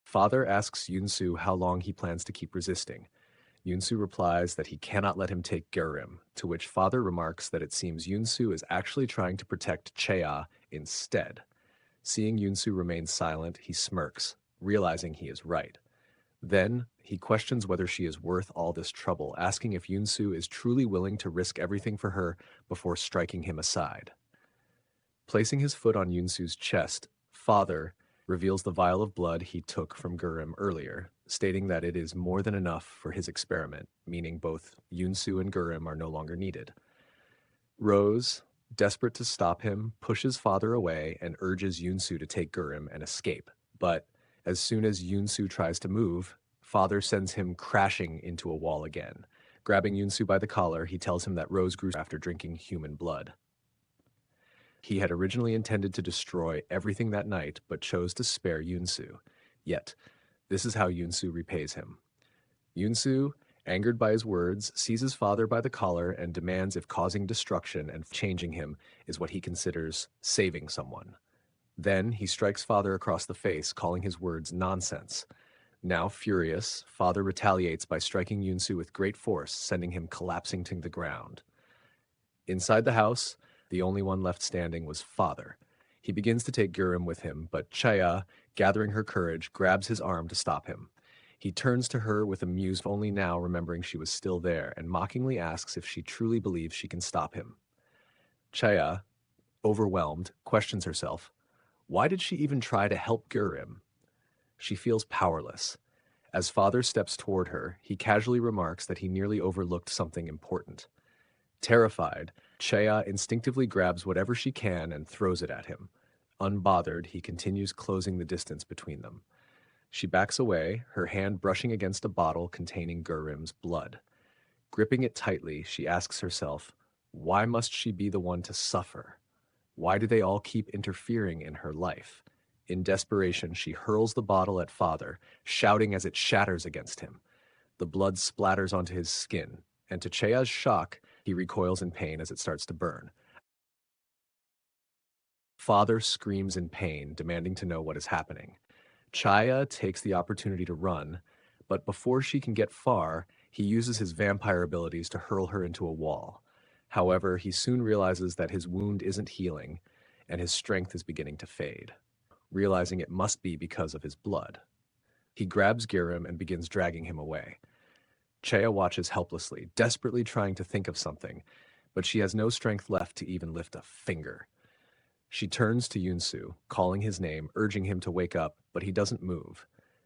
Father asks Yunsu how long he plans to keep resisting. Yunsu replies that he cannot let him take Gerim, to which Father remarks that it seems Yunsu is actually trying to protect Chea instead. Seeing Yunsu remain silent, he smirks, realizing he is right. Then, he questions whether she is worth all this trouble, asking if Yunsu is truly willing to risk everything for her before striking him aside. Placing his foot on Yunsu's chest, Father reveals the vial of blood he took from Gurim earlier, stating that it is more than enough for his experiment, meaning both Yunsu and Gurim are no longer needed. Rose, desperate to stop him, pushes Father away and urges Yunsu to take Gurim and escape. But as soon as Yunsu tries to move, Father sends him crashing into a wall again. Grabbing Yunsu by the collar, he tells him that Rose grew after drinking human blood. He had originally intended to destroy everything that night, but chose to spare Yunsu. Yet, this is how Yunsu repays him. Yunsu, angered by his words, seizes Father by the collar and demands if causing destruction and changing him is what he considers saving someone. Then he strikes Father across the face, calling his words nonsense. Now furious, Father retaliates by striking Yunsu with great force, sending him collapsing to the ground. Inside the house, the only one left standing was Father. He begins to take Gurim with him, but Chaya, gathering her courage, grabs his arm to stop him. He turns to her with amusement, only now remembering she was still there, and mockingly asks if she truly believes she can stop him. Chaya, overwhelmed, questions herself. Why did she even try to help Gurim? She feels powerless. As Father steps toward her, he casually remarks that he nearly overlooked something important. Terrified, Chea instinctively grabs whatever she can and throws it at him. Unbothered, he continues closing the distance between them. She backs away, her hand brushing against a bottle containing Gurim's blood. Gripping it tightly, she asks herself, why must she be the one to suffer? Why do they all keep interfering in her life? In desperation, she hurls the bottle at Father, shouting as it shatters against him. The blood splatters onto his skin, and to Chea's shock, he recoils in pain as it starts to burn. Father screams in pain, demanding to know what is happening. Chaya takes the opportunity to run, but before she can get far, he uses his vampire abilities to hurl her into a wall. However, he soon realizes that his wound isn't healing, and his strength is beginning to fade, realizing it must be because of his blood. He grabs Gurim and begins dragging him away. Chaya watches helplessly, desperately trying to think of something, but she has no strength left to even lift a finger. She turns to Yunsu, calling his name, urging him to wake up, but he doesn't move.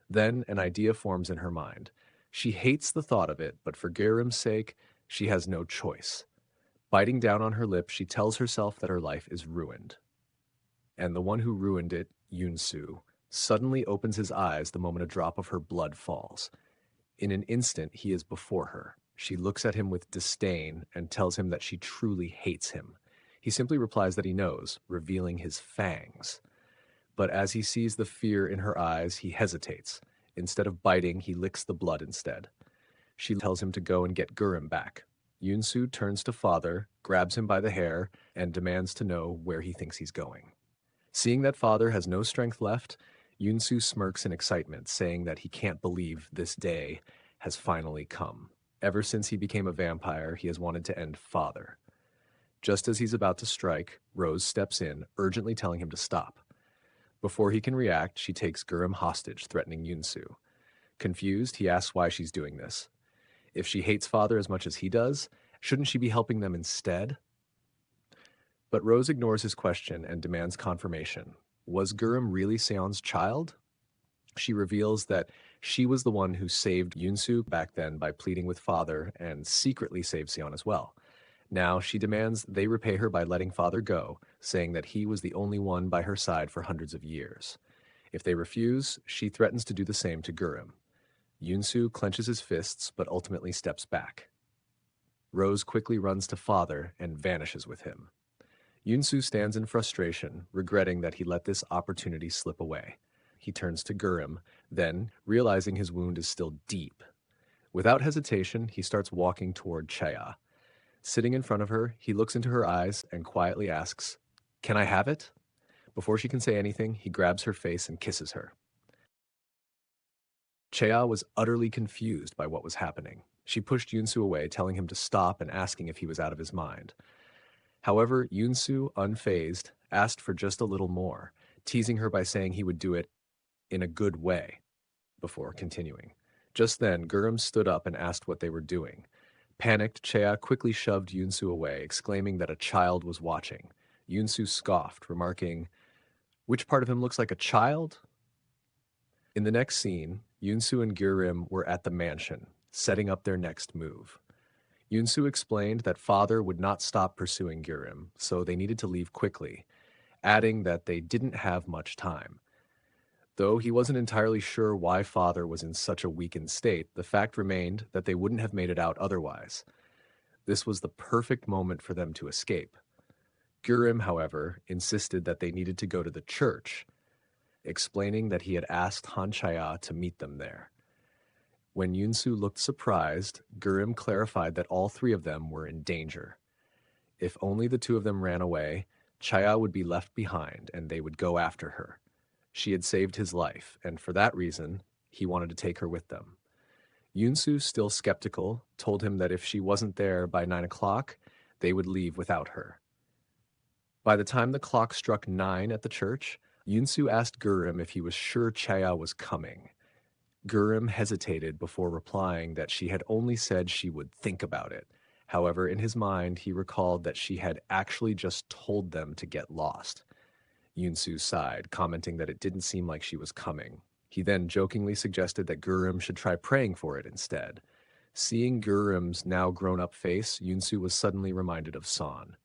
Then an idea forms in her mind. She hates the thought of it, but for Gurim's sake, she has no choice. Biting down on her lip, she tells herself that her life is ruined. And the one who ruined it, Yunsu, suddenly opens his eyes the moment a drop of her blood falls. In an instant, he is before her. She looks at him with disdain and tells him that she truly hates him. He simply replies that he knows, revealing his fangs. But as he sees the fear in her eyes, he hesitates. Instead of biting, he licks the blood instead. She tells him to go and get Gurim back. Yunsu turns to Father, grabs him by the hair, and demands to know where he thinks he's going. Seeing that Father has no strength left, Yunsu smirks in excitement, saying that he can't believe this day has finally come. Ever since he became a vampire, he has wanted to end Father. Just as he's about to strike, Rose steps in, urgently telling him to stop. Before he can react, she takes Gurim hostage, threatening Yunsu. Confused, he asks why she's doing this. If she hates Father as much as he does, shouldn't she be helping them instead? But Rose ignores his question and demands confirmation. Was Gurim really Seon's child? She reveals that she was the one who saved Yunsu back then by pleading with Father and secretly saved Seon as well. Now she demands they repay her by letting Father go, saying that he was the only one by her side for hundreds of years. If they refuse, she threatens to do the same to Gurim. Yunsu clenches his fists but ultimately steps back. Rose quickly runs to Father and vanishes with him. Yunsu stands in frustration, regretting that he let this opportunity slip away. He turns to Gurim, then, realizing his wound is still deep. Without hesitation, he starts walking toward Chaya. Sitting in front of her, he looks into her eyes and quietly asks, "Can I have it?" Before she can say anything, he grabs her face and kisses her. Chea was utterly confused by what was happening. She pushed Yunsu away, telling him to stop and asking if he was out of his mind. However, Yunsu, unfazed, asked for just a little more, teasing her by saying he would do it in a good way before continuing. Just then, Gurrim stood up and asked what they were doing. Panicked, Chea quickly shoved Yunsu away, exclaiming that a child was watching. Yunsu scoffed, remarking, "Which part of him looks like a child?" In the next scene, Yunsu and Gurrim were at the mansion, setting up their next move. Yunsu explained that father would not stop pursuing Gurrim, so they needed to leave quickly, adding that they didn't have much time. Though he wasn't entirely sure why father was in such a weakened state, the fact remained that they wouldn't have made it out otherwise. This was the perfect moment for them to escape. Gurrim, however, insisted that they needed to go to the church, explaining that he had asked Hanchaya to meet them there. When Yunsu looked surprised, Gurrim clarified that all three of them were in danger. If only the two of them ran away, Chaya would be left behind and they would go after her. She had saved his life, and for that reason, he wanted to take her with them. Yunsu, still skeptical, told him that if she wasn't there by 9 o'clock, they would leave without her. By the time the clock struck 9 at the church, Yunsu asked Gurrim if he was sure Chaya was coming. Gurrim hesitated before replying that she had only said she would think about it. However, in his mind, he recalled that she had actually just told them to get lost. Yunsu sighed, commenting that it didn't seem like she was coming. He then jokingly suggested that Gurrim should try praying for it instead. Seeing Gurrim's now grown-up face, Yunsu was suddenly reminded of Son.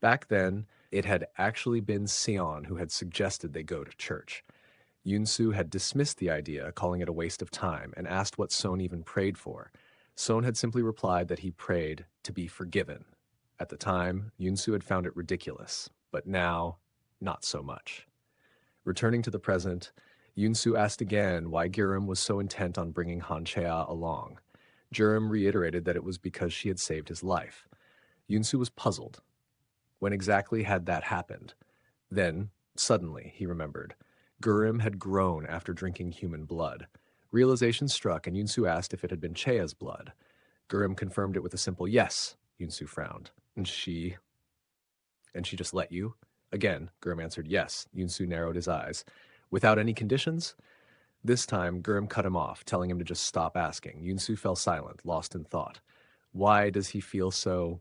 Back then, it had actually been Sion who had suggested they go to church. Yunsu had dismissed the idea, calling it a waste of time, and asked what Son even prayed for. Son had simply replied that he prayed to be forgiven. At the time, Yunsu had found it ridiculous, but now, not so much. Returning to the present, Yunsu asked again why Gurrim was so intent on bringing Hanchea along. Gurrim reiterated that it was because she had saved his life. Yunsu was puzzled. When exactly had that happened? Then, suddenly, he remembered. Gurrim had grown after drinking human blood. Realization struck, and Yunsu asked if it had been Chea's blood. Gurrim confirmed it with a simple yes. Yunsu frowned. And she just let you? Again, Gurrim answered yes. Yunsu narrowed his eyes. Without any conditions? This time, Gurrim cut him off, telling him to just stop asking. Yunsu fell silent, lost in thought. Why does he feel so...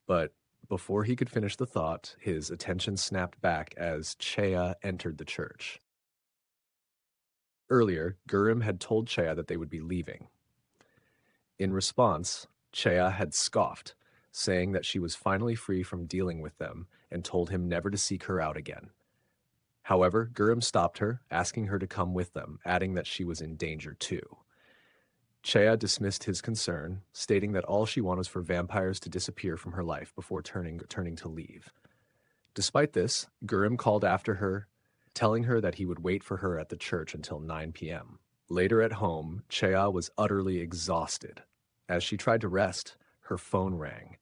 But before he could finish the thought, his attention snapped back as Chea entered the church. Earlier, Gurrim had told Chea that they would be leaving. In response, Chea had scoffed, saying that she was finally free from dealing with them and told him never to seek her out again. However, Gurrim stopped her, asking her to come with them, adding that she was in danger too. Chea dismissed his concern, stating that all she wanted was for vampires to disappear from her life before turning to leave. Despite this, Gurrim called after her, telling her that he would wait for her at the church until 9 p.m. Later at home, Chea was utterly exhausted. As she tried to rest, her phone rang.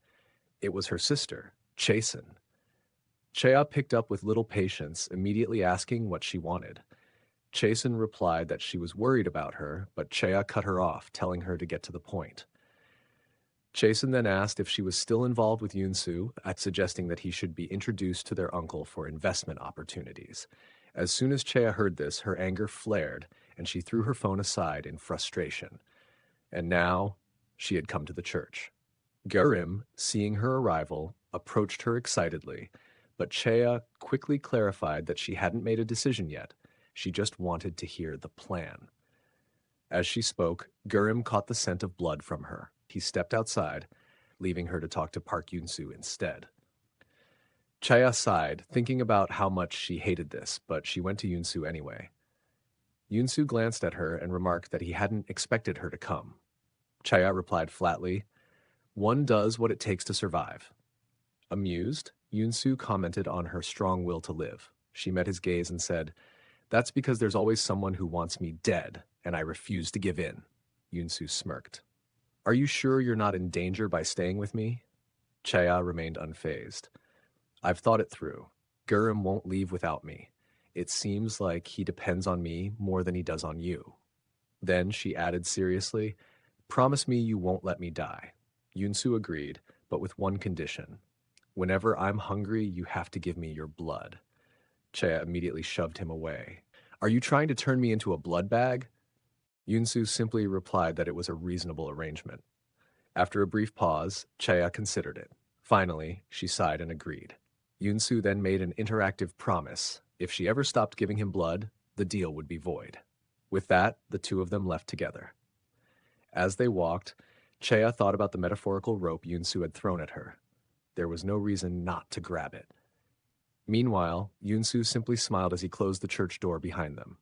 It was her sister, Chasen. Chea picked up with little patience, immediately asking what she wanted. Chasen replied that she was worried about her, but Chea cut her off, telling her to get to the point. Chasen then asked if she was still involved with Yunsu, suggesting that he should be introduced to their uncle for investment opportunities. As soon as Chea heard this, her anger flared, and she threw her phone aside in frustration. And now, she had come to the church. Gurrim, seeing her arrival, approached her excitedly, but Chea quickly clarified that she hadn't made a decision yet. She just wanted to hear the plan. As she spoke, Gurrim caught the scent of blood from her. He stepped outside, leaving her to talk to Park Yunsu instead. Chea sighed, thinking about how much she hated this, but she went to Yunsu anyway. Yunsu glanced at her and remarked that he hadn't expected her to come. Chea replied flatly, "One does what it takes to survive." Amused, Yunsu commented on her strong will to live. She met his gaze and said, "That's because there's always someone who wants me dead, and I refuse to give in." Yunsu smirked. "Are you sure you're not in danger by staying with me?" Chea remained unfazed. "I've thought it through. Gurrim won't leave without me. It seems like he depends on me more than he does on you." Then she added seriously, "Promise me you won't let me die." Yunsu agreed, but with one condition. "Whenever I'm hungry, you have to give me your blood." Chea immediately shoved him away. "Are you trying to turn me into a blood bag?" Yunsu simply replied that it was a reasonable arrangement. After a brief pause, Chea considered it. Finally, she sighed and agreed. Yunsu then made an interactive promise. If she ever stopped giving him blood, the deal would be void. With that, the two of them left together. As they walked, Chea thought about the metaphorical rope Yunsu had thrown at her. There was no reason not to grab it. Meanwhile, Yunsu simply smiled as he closed the church door behind them.